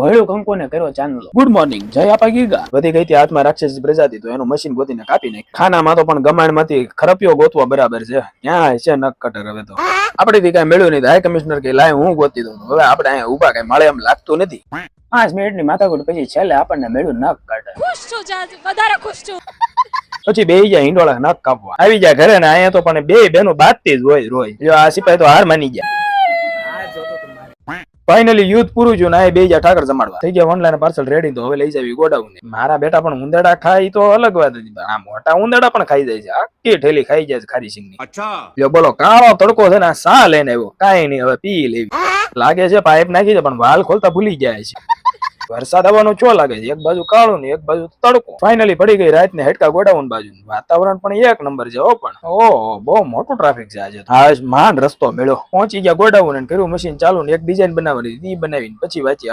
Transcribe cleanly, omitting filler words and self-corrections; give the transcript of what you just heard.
ઘોડ્યું કંકોને કર્યો ચાંદલો. Good morning જય આપા ગીગા. વધી ગઈ હાથમાં રાક્ષસી પ્રજાતિ તો એનું મશીન ગોતીને કાપી નાખ. ખાનામાં તો પણ ગમાણમાંથી ખરપિયો ગોતવા બરાબર છે. ક્યાં છે નક કટર હવે તો આપડેથી કઈ મળ્યું નહીં. હાઈ કમિશનર કે લાય હું ગોતી દઉં. હવે આપણે અહીંયા ઉભા કઈ મળે એમ લાગતું નથી. 5 મિનિટની માથાકૂટ પછી છેલ્લે આપણને મળ્યું નક કટર. ખુશ છું જાજ, વધારે ખુશ છું. પછી બે જાય હિંડોળા નખ કાપવા આવી જાય ઘરે ને અહીંયા તો પણ બે બેનો બાતતી જ હોય રોય. જો આ સિપાહી તો હાર માની ગયા. ફાઇનલી યુદ્ધ પૂરું થયું ને બે જા ઠાકર જમાડવા થઈ ગયા. ઓનલાઈન પાર્સલ રેડી તો હવે લઈ જાવી ગોડાઉન. મારા બેટા પણ ઉંદરડા ખાય તો અલગ વાત હતી. આ મોટા ઉંદરડા પણ ખાઈ જાય છે. આખી ઠેલી ખાઈ જાય છે ખારી સિંગ ની. જો બોલો કાળો તડકો છે ને સા લઈને આવ્યો. કાઈ નહીં હવે પી લેવી લાગે છે. પાઇપ નાખી છે પણ વાલ ખોલતા ભૂલી જાય છે. વરસાદ આવવાનો છો લાગે છે. એક બાજુ કાળું ને એક બાજુ તડકો. ફાઇનલી પડી ગઈ રાત ને હેડકા ગોડાઉન બાજુ. વાતાવરણ પણ એક નંબર છે. હો પણ ઓહો બહુ મોટું ટ્રાફિક છે આજે. આજ માંડ રસ્તો મળ્યો. પહોંચી ગયા ગોડાઉન અને કર્યું મશીન ચાલુ ને એક ડિઝાઇન બનાવવાની હતી. બનાવીને પછી વાંચી